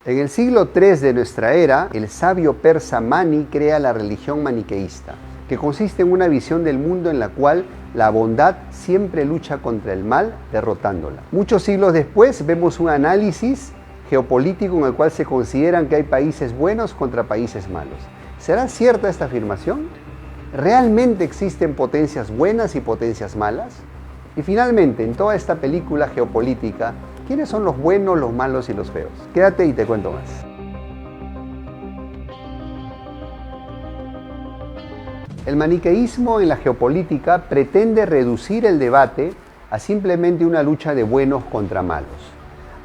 En el siglo III de nuestra era, el sabio persa Mani crea la religión maniqueísta, que consiste en una visión del mundo en la cual la bondad siempre lucha contra el mal, derrotándola. Muchos siglos después vemos un análisis geopolítico en el cual se consideran que hay países buenos contra países malos. ¿Será cierta esta afirmación? ¿Realmente existen potencias buenas y potencias malas? Y finalmente, en toda esta película geopolítica, ¿quiénes son los buenos, los malos y los feos? Quédate y te cuento más. El maniqueísmo en la geopolítica pretende reducir el debate a simplemente una lucha de buenos contra malos.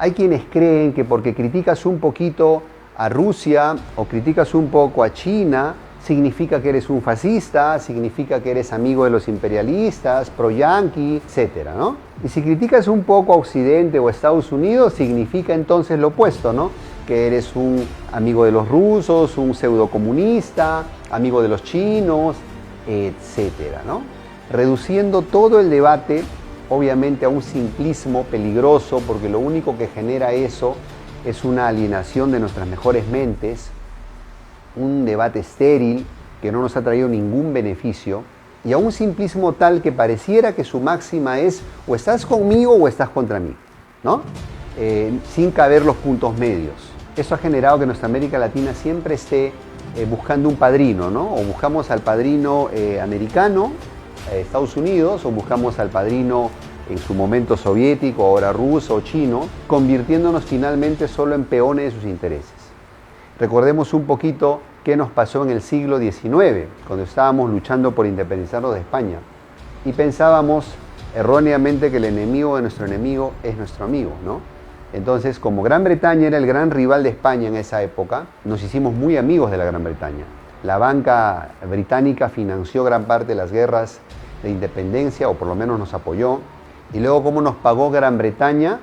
Hay quienes creen que porque criticas un poquito a Rusia o criticas un poco a China, significa que eres un fascista, significa que eres amigo de los imperialistas, pro-yanqui, etc., ¿no? Y si criticas un poco a Occidente o a Estados Unidos, significa entonces lo opuesto, ¿no? Que eres un amigo de los rusos, un pseudocomunista, amigo de los chinos, etc., ¿no? Reduciendo todo el debate, obviamente, a un simplismo peligroso, porque lo único que genera eso es una alienación de nuestras mejores mentes, un debate estéril que no nos ha traído ningún beneficio, y a un simplismo tal que pareciera que su máxima es o estás conmigo o estás contra mí, ¿no? Sin caber los puntos medios. Eso ha generado que nuestra América Latina siempre esté buscando un padrino, ¿no? O buscamos al padrino americano, Estados Unidos, o buscamos al padrino en su momento soviético, ahora ruso o chino, convirtiéndonos finalmente solo en peones de sus intereses. Recordemos un poquito qué nos pasó en el siglo XIX, cuando estábamos luchando por independizarnos de España. Y pensábamos erróneamente que el enemigo de nuestro enemigo es nuestro amigo, ¿no? Entonces, como Gran Bretaña era el gran rival de España en esa época, nos hicimos muy amigos de la Gran Bretaña. La banca británica financió gran parte de las guerras de independencia, o por lo menos nos apoyó. Y luego, ¿cómo nos pagó Gran Bretaña?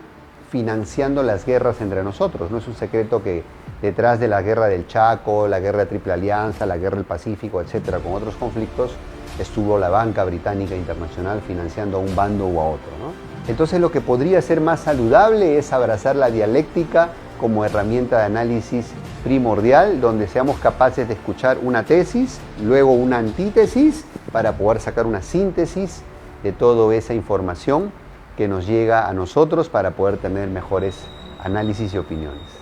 Financiando las guerras entre nosotros. No es un secreto que detrás de la guerra del Chaco, la guerra de Triple Alianza, la guerra del Pacífico, etcétera, con otros conflictos, estuvo la banca británica internacional financiando a un bando u a otro, ¿no? Entonces, lo que podría ser más saludable es abrazar la dialéctica como herramienta de análisis primordial, donde seamos capaces de escuchar una tesis, luego una antítesis, para poder sacar una síntesis de toda esa información que nos llega a nosotros para poder tener mejores análisis y opiniones.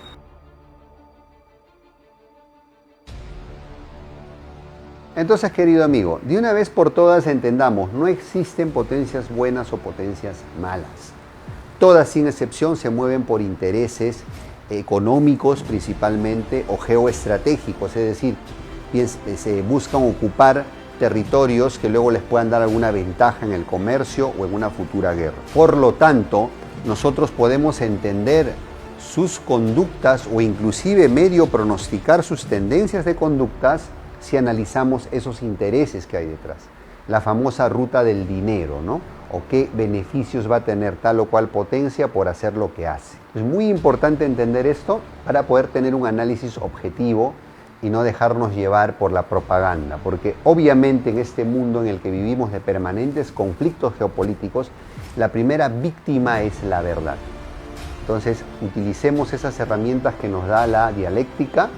Entonces, querido amigo, de una vez por todas entendamos, no existen potencias buenas o potencias malas. Todas, sin excepción, se mueven por intereses económicos principalmente o geoestratégicos, es decir, se buscan ocupar territorios que luego les puedan dar alguna ventaja en el comercio o en una futura guerra. Por lo tanto, nosotros podemos entender sus conductas o inclusive medio pronosticar sus tendencias de conductas si analizamos esos intereses que hay detrás. La famosa ruta del dinero, ¿no? O qué beneficios va a tener tal o cual potencia por hacer lo que hace. Es muy importante entender esto para poder tener un análisis objetivo y no dejarnos llevar por la propaganda, porque obviamente en este mundo en el que vivimos de permanentes conflictos geopolíticos, la primera víctima es la verdad. Entonces, utilicemos esas herramientas que nos da la dialéctica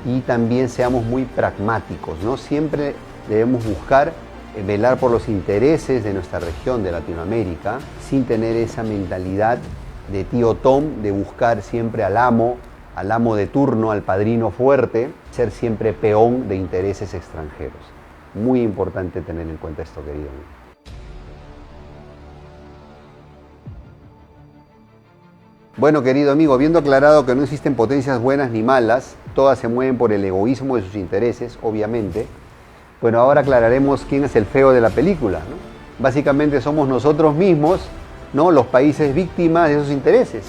y también seamos muy pragmáticos, ¿no? Siempre debemos buscar velar por los intereses de nuestra región de Latinoamérica, sin tener esa mentalidad de tío Tom, de buscar siempre al amo de turno, al padrino fuerte, ser siempre peón de intereses extranjeros. Muy importante tener en cuenta esto, querido amigo. Bueno, querido amigo, viendo aclarado que no existen potencias buenas ni malas, todas se mueven por el egoísmo de sus intereses, obviamente. Bueno, ahora aclararemos quién es el feo de la película, ¿no? Básicamente somos nosotros mismos, ¿no? Los países víctimas de esos intereses,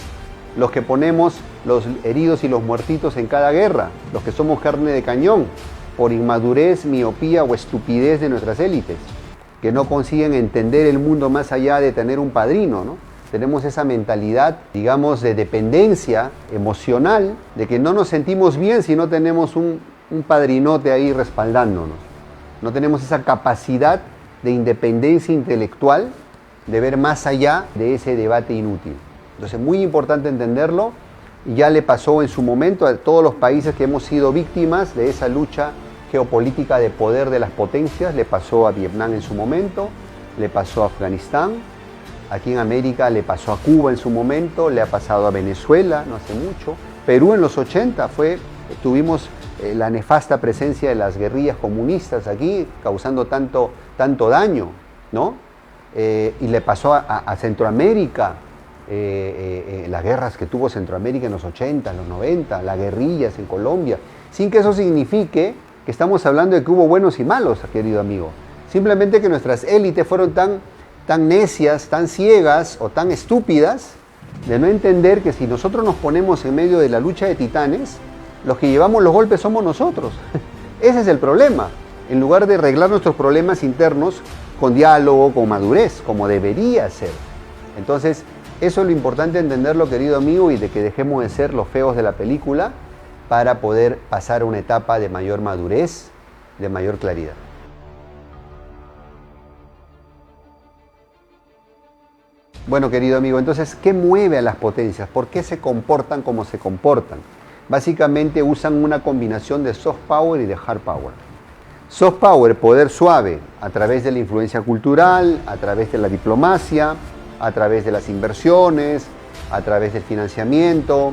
los que ponemos los heridos y los muertitos en cada guerra, los que somos carne de cañón por inmadurez, miopía o estupidez de nuestras élites, que no consiguen entender el mundo más allá de tener un padrino, ¿no? Tenemos esa mentalidad, digamos, de dependencia emocional, de que no nos sentimos bien si no tenemos un padrinote ahí respaldándonos. No tenemos esa capacidad de independencia intelectual de ver más allá de ese debate inútil. Entonces, muy importante entenderlo y ya le pasó en su momento a todos los países que hemos sido víctimas de esa lucha geopolítica de poder de las potencias. Le pasó a Vietnam en su momento, le pasó a Afganistán, aquí en América le pasó a Cuba en su momento, le ha pasado a Venezuela no hace mucho. Perú en los 80 tuvimos la nefasta presencia de las guerrillas comunistas aquí, causando tanto daño, ¿no? Y le pasó a Centroamérica, las guerras que tuvo Centroamérica en los 80, en los 90, las guerrillas en Colombia, sin que eso signifique que estamos hablando de que hubo buenos y malos, querido amigo. Simplemente que nuestras élites fueron tan necias, tan ciegas o tan estúpidas de no entender que si nosotros nos ponemos en medio de la lucha de titanes, los que llevamos los golpes somos nosotros. Ese es el problema. En lugar de arreglar nuestros problemas internos con diálogo, con madurez, como debería ser. Entonces, eso es lo importante entenderlo, querido amigo, y de que dejemos de ser los feos de la película para poder pasar a una etapa de mayor madurez, de mayor claridad. Bueno, querido amigo, entonces, ¿qué mueve a las potencias? ¿Por qué se comportan como se comportan? Básicamente usan una combinación de soft power y de hard power. Soft power, poder suave, a través de la influencia cultural, a través de la diplomacia, a través de las inversiones, a través del financiamiento.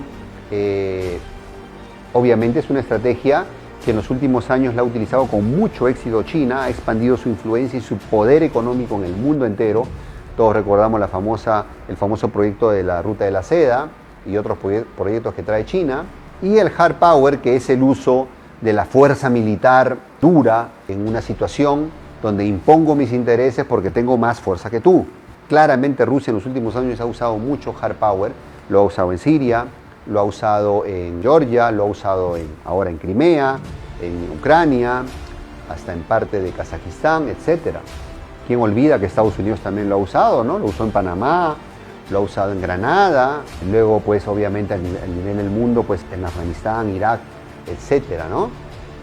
Obviamente es una estrategia que en los últimos años la ha utilizado con mucho éxito China, ha expandido su influencia y su poder económico en el mundo entero. Todos recordamos el famoso proyecto de la Ruta de la Seda y otros proyectos que trae China. Y el hard power, que es el uso de la fuerza militar dura en una situación donde impongo mis intereses porque tengo más fuerza que tú. Claramente Rusia en los últimos años ha usado mucho hard power, lo ha usado en Siria, lo ha usado en Georgia, lo ha usado ahora en Crimea, en Ucrania, hasta en parte de Kazajistán, etc. ¿Quién olvida que Estados Unidos también lo ha usado, ¿no? Lo usó en Panamá, lo ha usado en Granada, luego pues obviamente a nivel del mundo pues en Afganistán, Irak, etcétera, ¿no?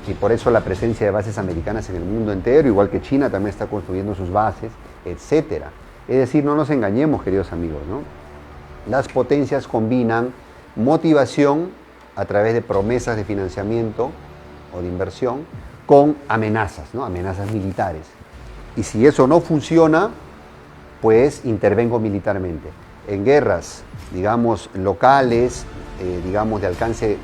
Y por eso la presencia de bases americanas en el mundo entero, igual que China también está construyendo sus bases, etcétera. Es decir, no nos engañemos, queridos amigos, ¿no? Las potencias combinan motivación a través de promesas de financiamiento o de inversión con amenazas, ¿no? Amenazas militares. Y si eso no funciona, pues intervengo militarmente. En guerras, digamos, locales, digamos, de alcance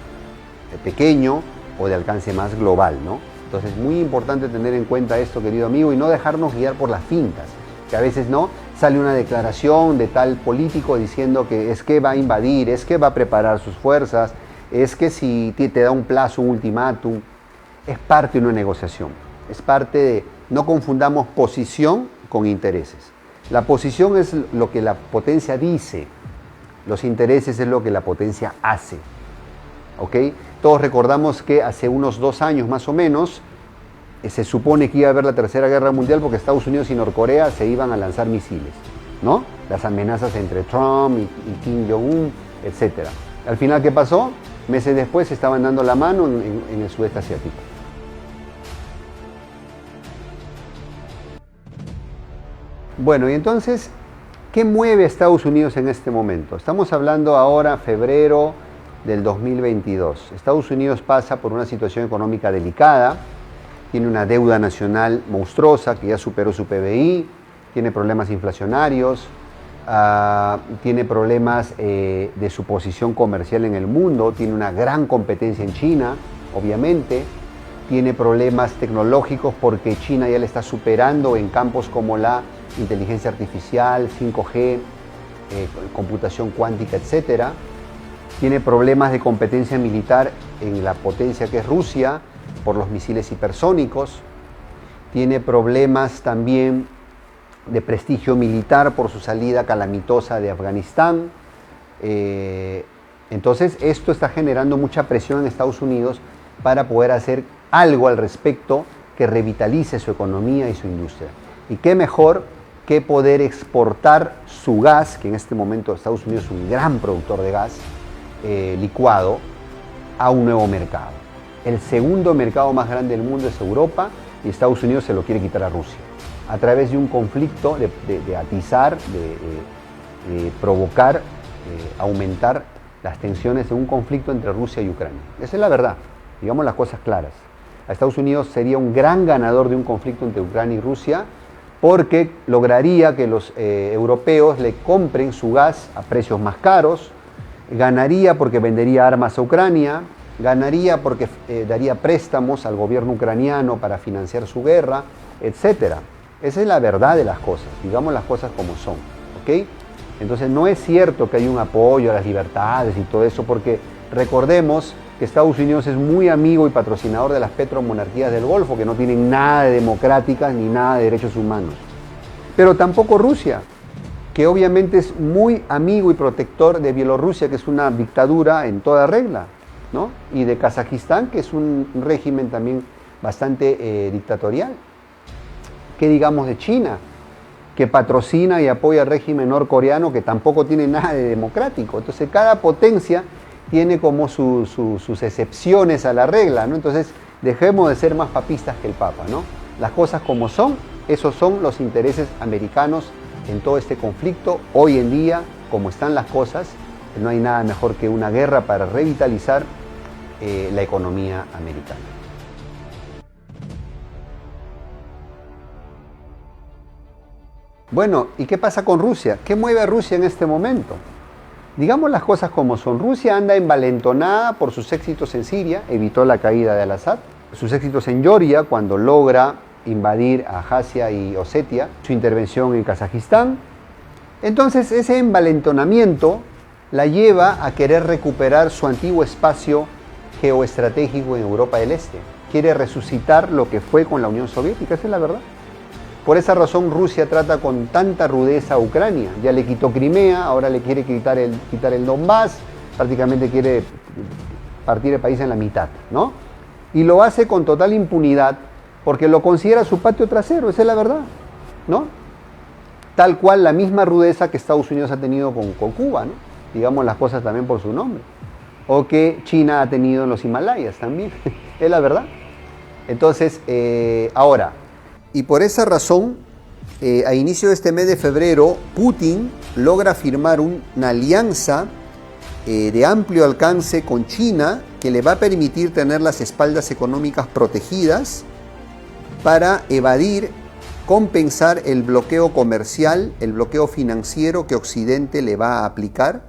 pequeño o de alcance más global, ¿no? Entonces es muy importante tener en cuenta esto, querido amigo, y no dejarnos guiar por las fintas, que a veces no sale una declaración de tal político diciendo que es que va a invadir, es que va a preparar sus fuerzas, es que si te da un plazo, un ultimátum. Es parte de una negociación, es parte de, no confundamos posición con intereses. La posición es lo que la potencia dice, los intereses es lo que la potencia hace. ¿Ok? Todos recordamos que hace unos 2 años más o menos se supone que iba a haber la Tercera Guerra Mundial porque Estados Unidos y Norcorea se iban a lanzar misiles, ¿no? Las amenazas entre Trump y Kim Jong-un, etc. Al final, ¿qué pasó? Meses después se estaban dando la mano en el sudeste asiático. Bueno, y entonces, ¿qué mueve a Estados Unidos en este momento? Estamos hablando ahora febrero del 2022. Estados Unidos pasa por una situación económica delicada, tiene una deuda nacional monstruosa que ya superó su PBI, tiene problemas inflacionarios, tiene problemas de su posición comercial en el mundo, tiene una gran competencia en China, obviamente, tiene problemas tecnológicos porque China ya le está superando en campos como la inteligencia artificial, 5G, computación cuántica, etc. Tiene problemas de competencia militar en la potencia que es Rusia por los misiles hipersónicos. Tiene problemas también de prestigio militar por su salida calamitosa de Afganistán. Entonces esto está generando mucha presión en Estados Unidos para poder hacer algo al respecto que revitalice su economía y su industria. Y qué mejor que poder exportar su gas, que en este momento Estados Unidos es un gran productor de gas licuado, a un nuevo mercado. El segundo mercado más grande del mundo es Europa y Estados Unidos se lo quiere quitar a Rusia a través de un conflicto de atizar, de provocar, aumentar las tensiones en un conflicto entre Rusia y Ucrania. Esa es la verdad, digamos las cosas claras. A Estados Unidos sería un gran ganador de un conflicto entre Ucrania y Rusia porque lograría que los europeos le compren su gas a precios más caros, ganaría porque vendería armas a Ucrania, ganaría porque daría préstamos al gobierno ucraniano para financiar su guerra, etc. Esa es la verdad de las cosas, digamos las cosas como son, ¿ok? Entonces no es cierto que hay un apoyo a las libertades y todo eso, porque recordemos que Estados Unidos es muy amigo y patrocinador de las petromonarquías del Golfo, que no tienen nada de democráticas ni nada de derechos humanos. Pero tampoco Rusia, que obviamente es muy amigo y protector de Bielorrusia, que es una dictadura en toda regla, ¿no? Y de Kazajistán, que es un régimen también bastante dictatorial. ¿Qué digamos de China? Que patrocina y apoya al régimen norcoreano, que tampoco tiene nada de democrático. Entonces cada potencia tiene como sus excepciones a la regla, ¿no? Entonces dejemos de ser más papistas que el Papa, ¿no? Las cosas como son, esos son los intereses americanos en todo este conflicto. Hoy en día, como están las cosas, no hay nada mejor que una guerra para revitalizar la economía americana. Bueno, ¿y qué pasa con Rusia? ¿Qué mueve a Rusia en este momento? Digamos las cosas como son. Rusia anda envalentonada por sus éxitos en Siria, evitó la caída de Al-Assad, sus éxitos en Georgia cuando logra invadir a Abjasia y Osetia, su intervención en Kazajistán. Entonces ese envalentonamiento la lleva a querer recuperar su antiguo espacio geoestratégico en Europa del Este. Quiere resucitar lo que fue con la Unión Soviética, esa es la verdad. Por esa razón Rusia trata con tanta rudeza a Ucrania. Ya le quitó Crimea, ahora le quiere quitar el Donbass, prácticamente quiere partir el país en la mitad, ¿no? Y lo hace con total impunidad porque lo considera su patio trasero, esa es la verdad, ¿no? Tal cual la misma rudeza que Estados Unidos ha tenido con Cuba, ¿no? Digamos las cosas también por su nombre. O que China ha tenido en los Himalayas también, es la verdad. Entonces, ahora, y por esa razón, a inicio de este mes de febrero, Putin logra firmar una alianza de amplio alcance con China que le va a permitir tener las espaldas económicas protegidas para evadir, compensar el bloqueo comercial, el bloqueo financiero que Occidente le va a aplicar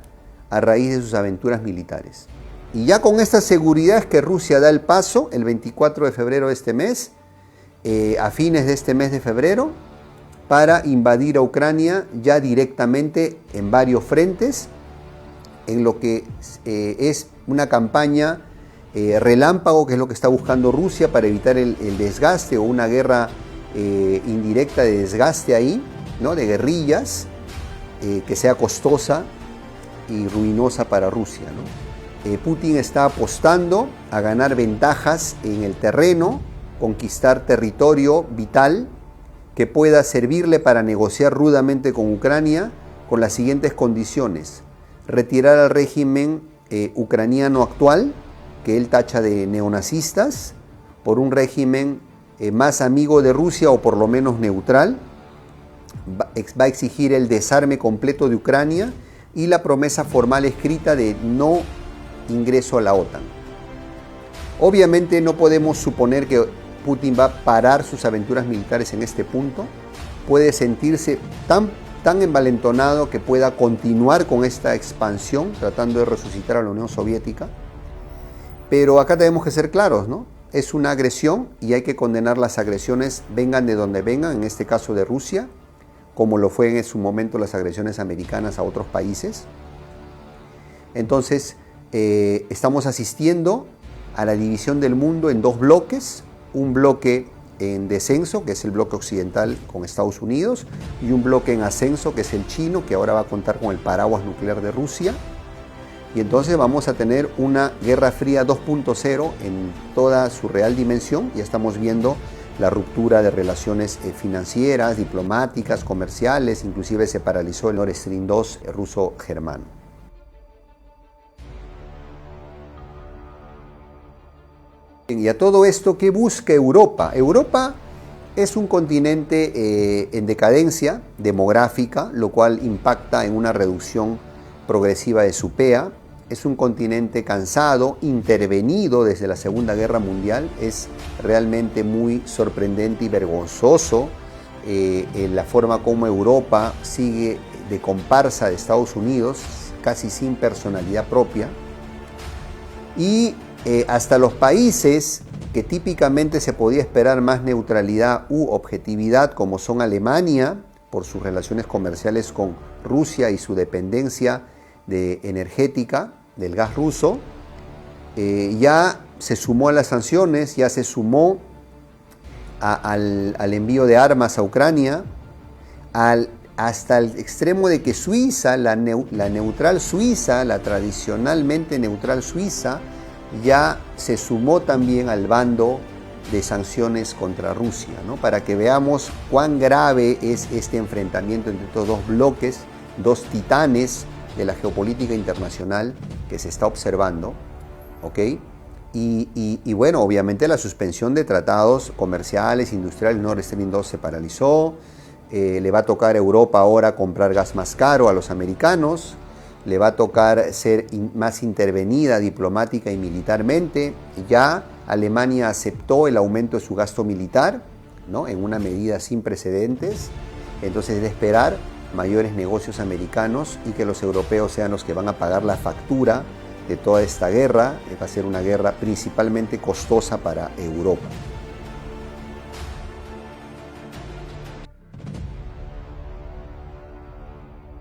a raíz de sus aventuras militares. Y ya con esta seguridad es que Rusia da el paso el 24 de febrero de este mes, a fines de este mes de febrero, para invadir a Ucrania ya directamente en varios frentes, en lo que es una campaña relámpago, que es lo que está buscando Rusia para evitar el desgaste o una guerra indirecta de desgaste ahí, ¿no? De guerrillas, que sea costosa y ruinosa para Rusia, ¿no? Putin está apostando a ganar ventajas en el terreno, conquistar territorio vital que pueda servirle para negociar rudamente con Ucrania con las siguientes condiciones: retirar al régimen ucraniano actual, que él tacha de neonazistas, por un régimen más amigo de Rusia o por lo menos neutral. Va a exigir el desarme completo de Ucrania y la promesa formal escrita de no ingreso a la OTAN. Obviamente no podemos suponer que Putin va a parar sus aventuras militares en este punto. Puede sentirse tan envalentonado que pueda continuar con esta expansión, tratando de resucitar a la Unión Soviética. Pero acá tenemos que ser claros, ¿no? Es una agresión y hay que condenar las agresiones, vengan de donde vengan, en este caso de Rusia, como lo fue en su momento las agresiones americanas a otros países. Entonces, estamos asistiendo a la división del mundo en dos bloques: un bloque en descenso, que es el bloque occidental con Estados Unidos, y un bloque en ascenso, que es el chino, que ahora va a contar con el paraguas nuclear de Rusia. Y entonces vamos a tener una Guerra Fría 2.0 en toda su real dimensión. Ya estamos viendo la ruptura de relaciones financieras, diplomáticas, comerciales, inclusive se paralizó el Nord Stream 2 ruso-germano. Y a todo esto, ¿qué busca Europa? Europa es un continente en decadencia demográfica, lo cual impacta en una reducción progresiva de su PEA. es un continente cansado, intervenido desde la Segunda Guerra Mundial. Es realmente muy sorprendente y vergonzoso en la forma como Europa sigue de comparsa de Estados Unidos, casi sin personalidad propia. Y hasta los países que típicamente se podía esperar más neutralidad u objetividad, como son Alemania, por sus relaciones comerciales con Rusia y su dependencia energética del gas ruso, ya se sumó a las sanciones, ya se sumó al envío de armas a Ucrania, hasta el extremo de que Suiza, la neutral Suiza, la tradicionalmente neutral Suiza, ya se sumó también al bando de sanciones contra Rusia, ¿no? Para que veamos cuán grave es este enfrentamiento entre estos dos bloques, dos titanes de la geopolítica internacional que se está observando, ¿ok? Y bueno, obviamente la suspensión de tratados comerciales, industriales, Nord Stream 2 se paralizó, le va a tocar a Europa ahora comprar gas más caro a los americanos, le va a tocar ser más intervenida diplomática y militarmente. Ya Alemania aceptó el aumento de su gasto militar, ¿no? En una medida sin precedentes. Entonces es de esperar mayores negocios americanos y que los europeos sean los que van a pagar la factura de toda esta guerra. Va a ser una guerra principalmente costosa para Europa.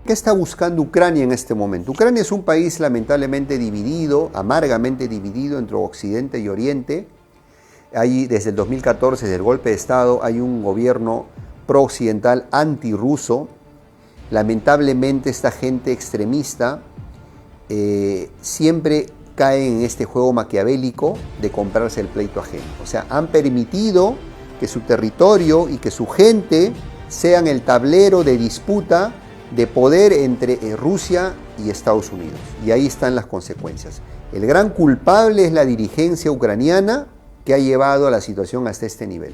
¿Qué está buscando Ucrania en este momento? Ucrania es un país lamentablemente dividido, amargamente dividido entre Occidente y Oriente. Hay, desde el 2014, desde el golpe de Estado, hay un gobierno pro-occidental antirruso. Lamentablemente esta gente extremista siempre cae en este juego maquiavélico de comprarse el pleito ajeno. O sea, han permitido que su territorio y que su gente sean el tablero de disputa de poder entre Rusia y Estados Unidos. Y ahí están las consecuencias. El gran culpable es la dirigencia ucraniana que ha llevado a la situación hasta este nivel.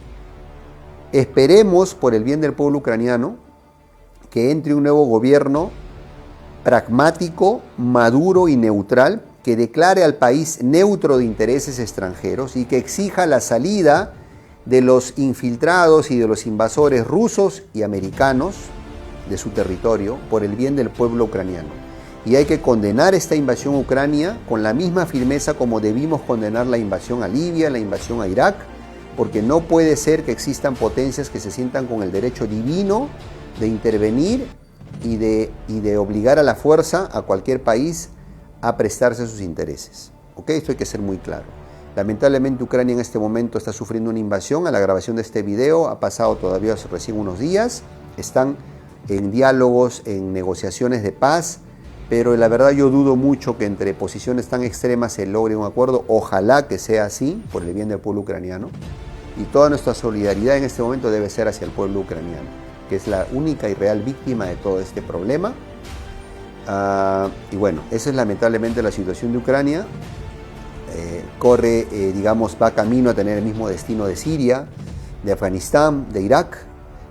Esperemos, por el bien del pueblo ucraniano, que entre un nuevo gobierno pragmático, maduro y neutral, que declare al país neutro de intereses extranjeros y que exija la salida de los infiltrados y de los invasores rusos y americanos de su territorio por el bien del pueblo ucraniano. Y hay que condenar esta invasión a Ucrania con la misma firmeza como debimos condenar la invasión a Libia, la invasión a Irak, porque no puede ser que existan potencias que se sientan con el derecho divino de intervenir y de obligar a la fuerza a cualquier país a prestarse a sus intereses. ¿Ok? Esto hay que ser muy claro. Lamentablemente Ucrania en este momento está sufriendo una invasión. A la grabación de este video ha pasado todavía recién unos días. Están en diálogos, en negociaciones de paz, pero la verdad yo dudo mucho que entre posiciones tan extremas se logre un acuerdo. Ojalá que sea así, por el bien del pueblo ucraniano. Y toda nuestra solidaridad en este momento debe ser hacia el pueblo ucraniano, que es la única y real víctima de todo este problema. Y bueno, esa es lamentablemente la situación de Ucrania. Va camino a tener el mismo destino de Siria, de Afganistán, de Irak,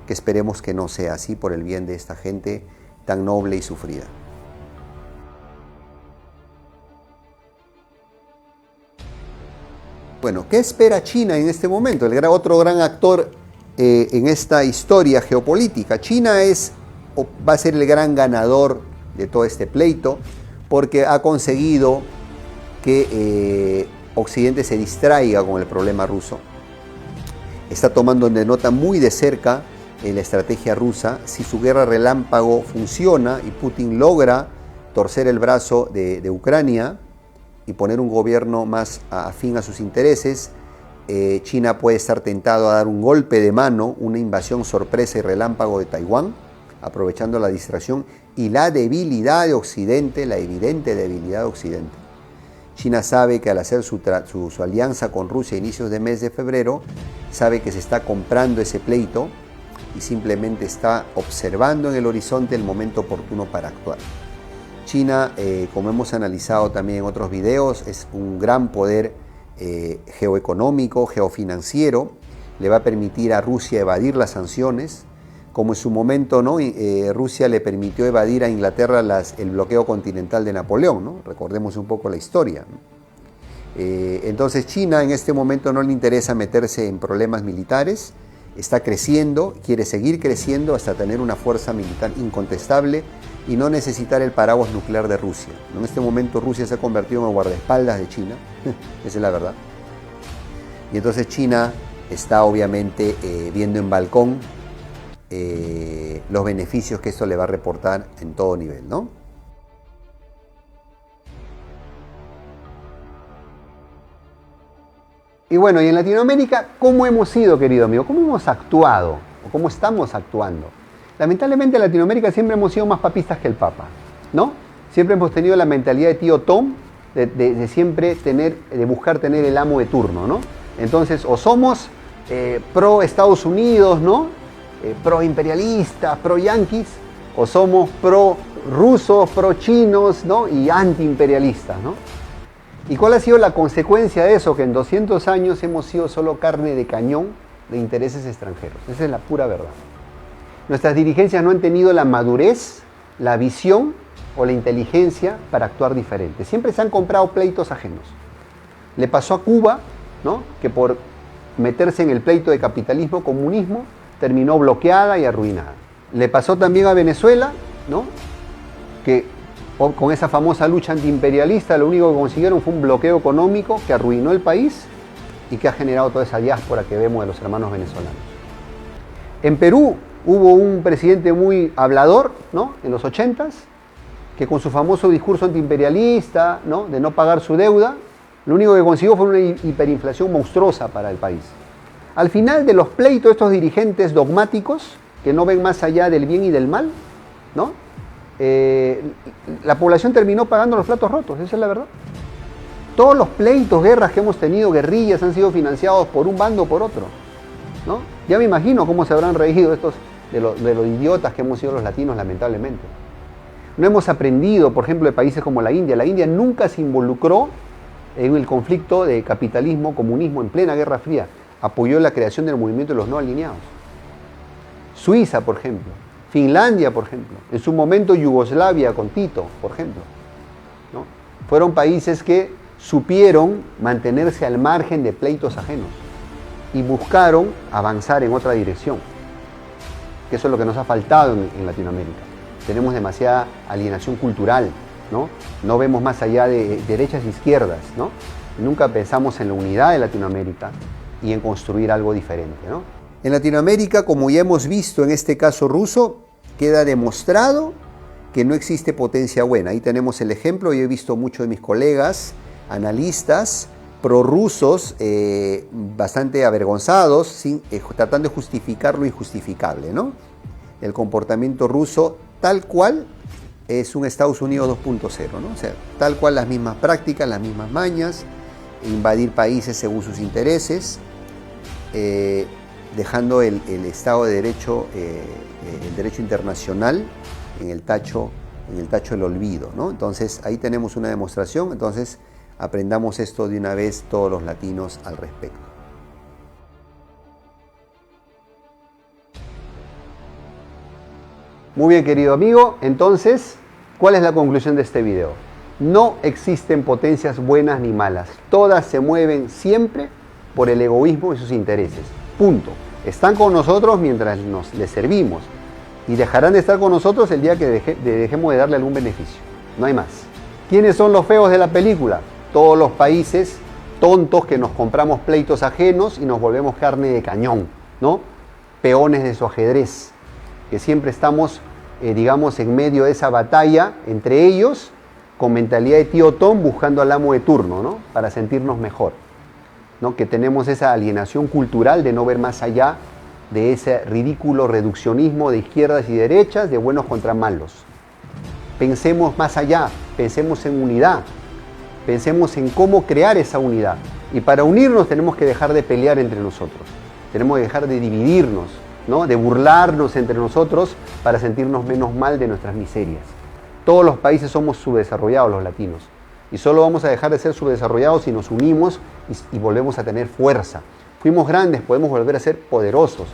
que esperemos que no sea así por el bien de esta gente tan noble y sufrida. Bueno, ¿qué espera China en este momento? Otro gran actor en esta historia geopolítica. China va a ser el gran ganador de todo este pleito porque ha conseguido que Occidente se distraiga con el problema ruso. Está tomando de nota muy de cerca la estrategia rusa. Si su guerra relámpago funciona y Putin logra torcer el brazo de Ucrania y poner un gobierno más afín a sus intereses, China puede estar tentado a dar un golpe de mano, una invasión sorpresa y relámpago de Taiwán, aprovechando la distracción y la debilidad de Occidente, la evidente debilidad de Occidente. China sabe que al hacer su alianza con Rusia a inicios de mes de febrero, sabe que se está comprando ese pleito y simplemente está observando en el horizonte el momento oportuno para actuar. China, como hemos analizado también en otros videos, es un gran poder geoeconómico, geofinanciero. Le va a permitir a Rusia evadir las sanciones. como en su momento, ¿no? Rusia le permitió evadir a Inglaterra el bloqueo continental de Napoleón, ¿no? Recordemos un poco la historia, ¿no? Entonces China en este momento no le interesa meterse en problemas militares, está creciendo, quiere seguir creciendo hasta tener una fuerza militar incontestable y no necesitar el paraguas nuclear de Rusia. En este momento Rusia se ha convertido en el guardaespaldas de China, esa es la verdad. Y entonces China está obviamente viendo en balcón los beneficios que esto le va a reportar en todo nivel, ¿no? Y bueno, y en Latinoamérica, ¿cómo hemos sido, querido amigo? ¿Cómo hemos actuado? ¿O cómo estamos actuando? Lamentablemente en Latinoamérica siempre hemos sido más papistas que el Papa, ¿no? Siempre hemos tenido la mentalidad de tío Tom, de siempre de buscar tener el amo de turno, ¿no? Entonces, o somos pro Estados Unidos, ¿no? Pro imperialistas, pro yanquis, o somos pro rusos, pro chinos, ¿no? Y anti imperialistas, ¿no? ¿Y cuál ha sido la consecuencia de eso? Que en 200 años hemos sido solo carne de cañón de intereses extranjeros. Esa es la pura verdad. Nuestras dirigencias no han tenido la madurez, la visión o la inteligencia para actuar diferente. Siempre se han comprado pleitos ajenos. Le pasó a Cuba, ¿no? Que por meterse en el pleito de capitalismo, comunismo, terminó bloqueada y arruinada. Le pasó también a Venezuela, ¿no? Que con esa famosa lucha antiimperialista lo único que consiguieron fue un bloqueo económico que arruinó el país y que ha generado toda esa diáspora que vemos de los hermanos venezolanos. En Perú hubo un presidente muy hablador, ¿no? En los 80s, que con su famoso discurso antiimperialista, ¿no? De no pagar su deuda, lo único que consiguió fue una hiperinflación monstruosa para el país. Al final de los pleitos, estos dirigentes dogmáticos, que no ven más allá del bien y del mal, ¿no? La población terminó pagando los platos rotos, esa es la verdad. Todos los pleitos, guerras que hemos tenido, guerrillas, han sido financiados por un bando o por otro, ¿no? Ya me imagino cómo se habrán reído estos de los idiotas que hemos sido los latinos, lamentablemente. No hemos aprendido, por ejemplo, de países como la India. La India nunca se involucró en el conflicto de capitalismo, comunismo en plena Guerra Fría. Apoyó la creación del movimiento de los no alineados. Suiza, por ejemplo. Finlandia, por ejemplo. En su momento Yugoslavia con Tito, por ejemplo, ¿no? Fueron países que supieron mantenerse al margen de pleitos ajenos y buscaron avanzar en otra dirección. Que eso es lo que nos ha faltado en Latinoamérica. Tenemos demasiada alienación cultural, ¿no? No vemos más allá de derechas e izquierdas, ¿no? Nunca pensamos en la unidad de Latinoamérica y en construir algo diferente, ¿no? En Latinoamérica, como ya hemos visto en este caso ruso, queda demostrado que no existe potencia buena. Ahí tenemos el ejemplo. Yo he visto muchos de mis colegas, analistas, prorrusos, bastante avergonzados, tratando de justificar lo injustificable, ¿no? El comportamiento ruso tal cual es un Estados Unidos 2.0, ¿no? O sea, tal cual las mismas prácticas, las mismas mañas, invadir países según sus intereses, dejando el Estado de Derecho, el derecho internacional en el tacho del olvido, ¿no? Entonces ahí tenemos una demostración. Entonces aprendamos esto de una vez todos los latinos al respecto. Muy bien, querido amigo, entonces, ¿cuál es la conclusión de este video? No existen potencias buenas ni malas, todas se mueven siempre por el egoísmo y sus intereses. Punto. Están con nosotros mientras les servimos y dejarán de estar con nosotros el día que dejemos de darle algún beneficio. No hay más. ¿Quiénes son los feos de la película? Todos los países tontos que nos compramos pleitos ajenos y nos volvemos carne de cañón, ¿no? Peones de su ajedrez, que siempre estamos, digamos, en medio de esa batalla entre ellos, con mentalidad de tío Tom, buscando al amo de turno, ¿no? Para sentirnos mejor, ¿no? Que tenemos esa alienación cultural de no ver más allá de ese ridículo reduccionismo de izquierdas y derechas, de buenos contra malos. Pensemos más allá, pensemos en unidad, pensemos en cómo crear esa unidad. Y para unirnos tenemos que dejar de pelear entre nosotros, tenemos que dejar de dividirnos, ¿no? De burlarnos entre nosotros para sentirnos menos mal de nuestras miserias. Todos los países somos subdesarrollados, los latinos, y solo vamos a dejar de ser subdesarrollados si nos unimos y volvemos a tener fuerza. Fuimos grandes, podemos volver a ser poderosos.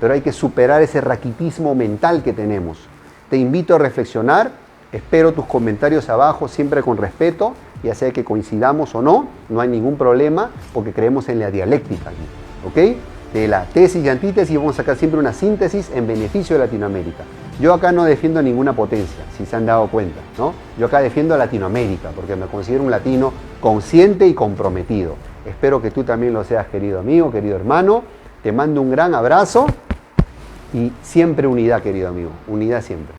pero hay que superar ese raquitismo mental que tenemos. Te invito a reflexionar, espero tus comentarios abajo, siempre con respeto, ya sea que coincidamos o no, no hay ningún problema, porque creemos en la dialéctica aquí, ¿ok? De la tesis y antítesis vamos a sacar siempre una síntesis en beneficio de Latinoamérica. Yo acá no defiendo ninguna potencia, si se han dado cuenta, ¿no? Yo acá defiendo a Latinoamérica, porque me considero un latino consciente y comprometido. Espero que tú también lo seas, querido amigo, querido hermano. Te mando un gran abrazo y siempre unidad, querido amigo. Unidad siempre.